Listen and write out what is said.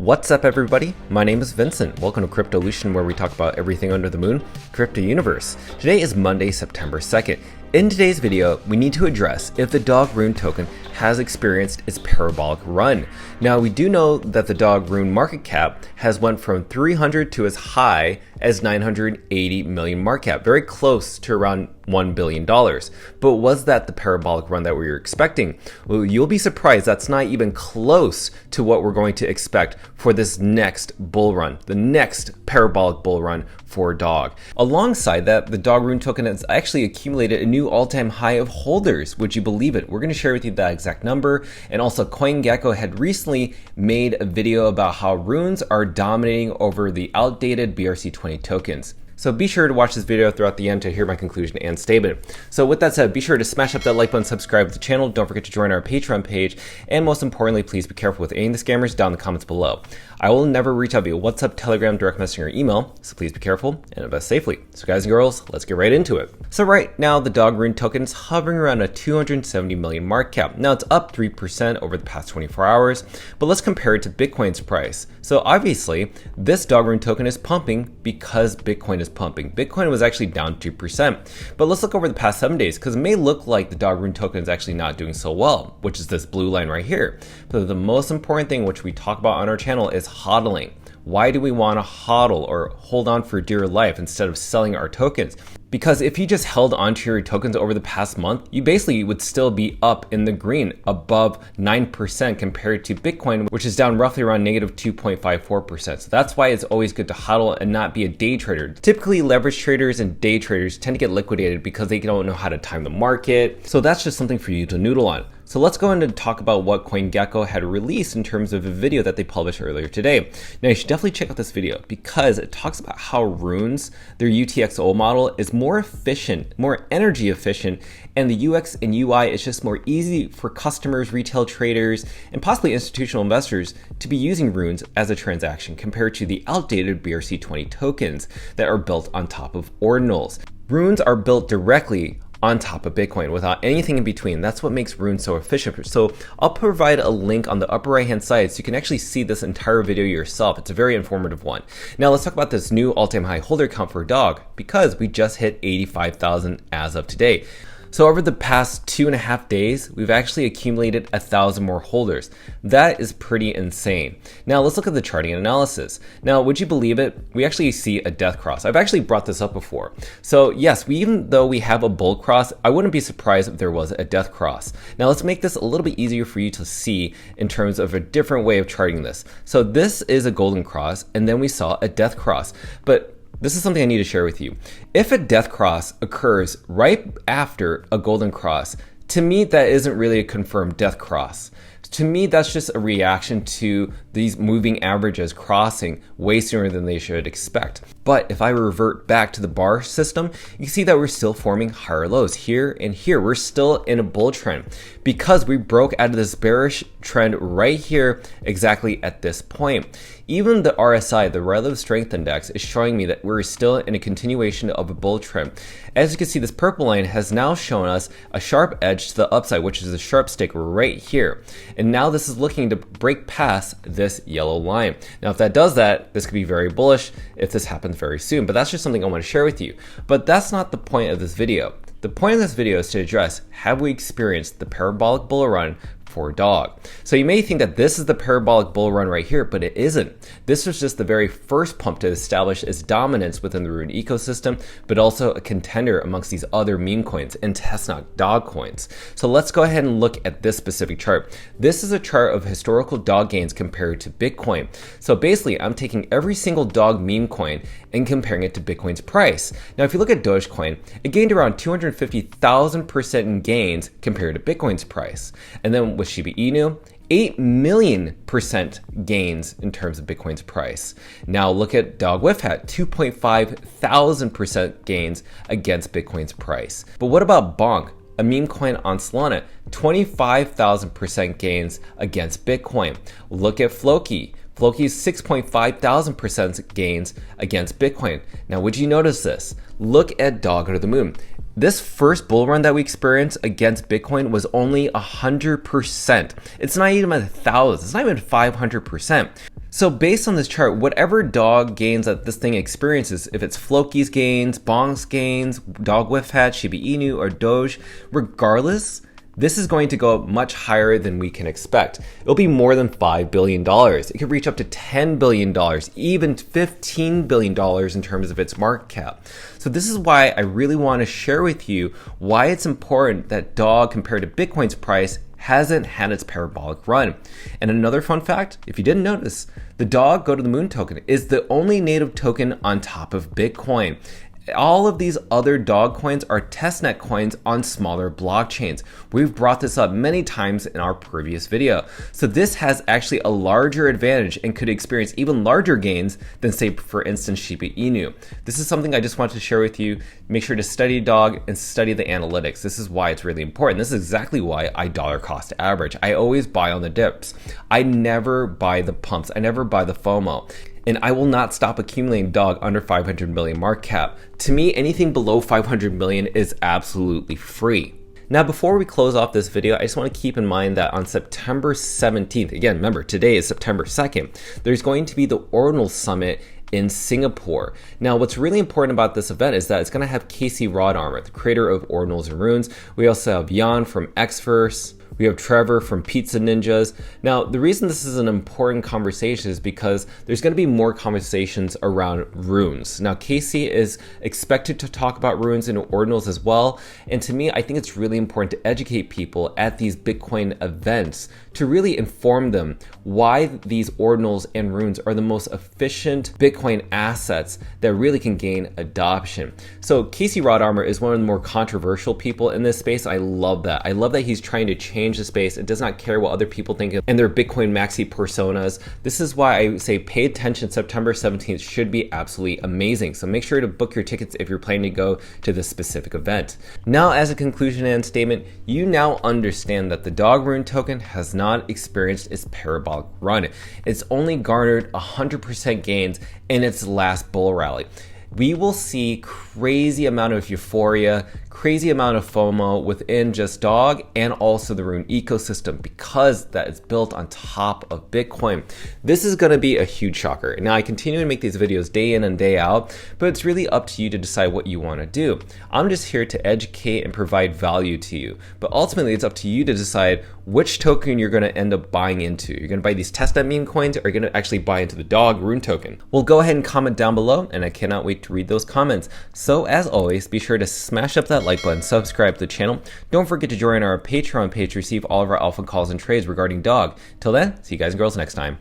What's up, everybody? My name is Vincent. Welcome to Cryptolution, where we talk about everything under the moon, crypto universe. Today is Monday, September 2nd. In today's video, we need to address if the DOGG Rune token has experienced its parabolic run. Now, we do know that the DOGG Rune market cap has went from 300 to as high as 980 million market cap, very close to around $1 billion. But was that the parabolic run that we were expecting? Well, you'll be surprised that's not even close to what we're going to expect for this next bull run, the next parabolic bull run for DOGG. Alongside that, the DOGG Rune token has actually accumulated a new all-time high of holders. Would you believe it? We're going to share with you that exact number. And also, CoinGecko had recently made a video about how runes are dominating over the outdated BRC20 tokens. So be sure to watch this video throughout the end to hear my conclusion and statement. So with that said, be sure to smash up that like button, subscribe to the channel, don't forget to join our Patreon page, and most importantly, please be careful with any of the scammers down in the comments below. I will never reach out via WhatsApp, Telegram, direct messaging, or email, so please be careful and invest safely. So guys and girls, let's get right into it. So right now, the DOGG Rune token is hovering around a 270 million market cap. Now it's up 3% over the past 24 hours, but let's compare it to Bitcoin's price. So obviously, this DOGG Rune token is pumping because Bitcoin is pumping. Bitcoin was actually down 2%. But let's look over the past 7 days, because it may look like the DOGG Rune token is actually not doing so well, which is this blue line right here. But the most important thing which we talk about on our channel is hodling. Why do we want to hodl or hold on for dear life instead of selling our tokens? Because if you just held onto your tokens over the past month, you basically would still be up in the green, above 9% compared to Bitcoin, which is down roughly around negative 2.54%. So that's why it's always good to hodl and not be a day trader. Typically, leverage traders and day traders tend to get liquidated because they don't know how to time the market. So that's just something for you to noodle on. So let's go in and talk about what CoinGecko had released in terms of a video that they published earlier today. Now, you should definitely check out this video because it talks about how runes, their UTXO model, is more efficient, more energy efficient, and the UX and UI is just more easy for customers, retail traders, and possibly institutional investors to be using runes as a transaction compared to the outdated BRC20 tokens that are built on top of Ordinals. Runes are built directly on top of Bitcoin without anything in between. That's what makes runes so efficient. So I'll provide a link on the upper right hand side so you can actually see this entire video yourself. It's a very informative one. Now let's talk about this new all-time high holder count for DOGG, because we just hit 85,000 as of today. So over the past 2.5 days, we've actually accumulated 1,000 more holders. That is pretty insane. Now let's look at the charting analysis. Now, would you believe it? We actually see a death cross. I've actually brought this up before. So yes, even though we have a bull cross, I wouldn't be surprised if there was a death cross. Now let's make this a little bit easier for you to see in terms of a different way of charting this. So this is a golden cross, and then we saw a death cross. But this is something I need to share with you. If a death cross occurs right after a golden cross, to me, that isn't really a confirmed death cross. To me, that's just a reaction to these moving averages crossing way sooner than they should expect. But if I revert back to the bar system, you can see that we're still forming higher lows here and here. We're still in a bull trend because we broke out of this bearish trend right here exactly at this point. Even the RSI, the Relative Strength Index, is showing me that we're still in a continuation of a bull trend. As you can see, this purple line has now shown us a sharp edge to the upside, which is a sharp stick right here. And now this is looking to break past this yellow line. Now, if that does that, this could be very bullish if this happens very soon, but that's just something I want to share with you. But that's not the point of this video. The point of this video is to address, have we experienced the parabolic bull run for DOGG? So you may think that this is the parabolic bull run right here, but it isn't. This was just the very first pump to establish its dominance within the Rune ecosystem, but also a contender amongst these other meme coins and test not DOGG coins. So let's go ahead and look at this specific chart. This is a chart of historical DOGG gains compared to Bitcoin. So basically, I'm taking every single DOGG meme coin and comparing it to Bitcoin's price. Now, if you look at Dogecoin, it gained around 250,000% in gains compared to Bitcoin's price. And then with Shiba Inu, 8 million% gains in terms of Bitcoin's price. Now look at DOGG WIFHAT, 2.5 thousand% gains against Bitcoin's price. But what about Bonk, a meme coin on Solana? 25,000% gains against Bitcoin. Look at Floki. Floki's 6.5 thousand% gains against Bitcoin. Now, would you notice this? Look at DOGG Under the Moon. This first bull run that we experienced against Bitcoin was only 100%. It's not even 1,000. It's not even 500%. So based on this chart, whatever DOGG gains that this thing experiences, if it's Floki's gains, Bong's gains, DOGG Whiff Hat, Shiba Inu, or Doge, regardless, this is going to go up much higher than we can expect. It'll be more than $5 billion. It could reach up to $10 billion, even $15 billion in terms of its market cap. So this is why I really want to share with you why it's important that DOGG compared to Bitcoin's price hasn't had its parabolic run. And another fun fact, if you didn't notice, the DOGG Go to the Moon token is the only native token on top of Bitcoin. All of these other DOGG coins are testnet coins on smaller blockchains. We've brought this up many times in our previous video. So this has actually a larger advantage and could experience even larger gains than, say, for instance, Shiba Inu. This is something I just wanted to share with you. Make sure to study DOGG and study the analytics. This is why it's really important. This is exactly why I dollar cost average. I always buy on the dips. I never buy the pumps. I never buy the FOMO. And I will not stop accumulating DOGG under 500 million market cap. To me, anything below 500 million is absolutely free. Now, before we close off this video, I just want to keep in mind that on September 17th, again, remember, today is September 2nd, there's going to be the Orion Summit in Singapore. Now, what's really important about this event is that it's going to have Casey Rodarmer, the creator of Ordinals and Runes. We also have Jan from Xverse. We have Trevor from Pizza Ninjas. Now, the reason this is an important conversation is because there's going to be more conversations around runes. Now, Casey is expected to talk about runes and ordinals as well. And to me, I think it's really important to educate people at these Bitcoin events to really inform them why these ordinals and runes are the most efficient Bitcoin assets that really can gain adoption. So Casey Rodarmer is one of the more controversial people in this space. I love that. I love that he's trying to change the space. It does not care what other people think and their Bitcoin maxi personas. This is why I say pay attention. September 17th should be absolutely amazing. So make sure to book your tickets if you're planning to go to this specific event. Now, as a conclusion and statement, you now understand that the DOGG Rune token has not experienced its parabolic run. It's only garnered 100% gains in its last bull rally. We will see crazy amount of euphoria, crazy amount of FOMO within just DOGG and also the Rune ecosystem because that is built on top of Bitcoin. This is going to be a huge shocker. Now, I continue to make these videos day in and day out, but it's really up to you to decide what you want to do. I'm just here to educate and provide value to you, but ultimately it's up to you to decide which token you're going to end up buying into. You're going to buy these testnet meme coins or you're going to actually buy into the DOGG Rune token. Well, go ahead and comment down below and I cannot wait to read those comments. So as always, be sure to smash up that like button, subscribe to the channel. Don't forget to join our Patreon page to receive all of our alpha calls and trades regarding DOGG. Till then, see you guys and girls next time.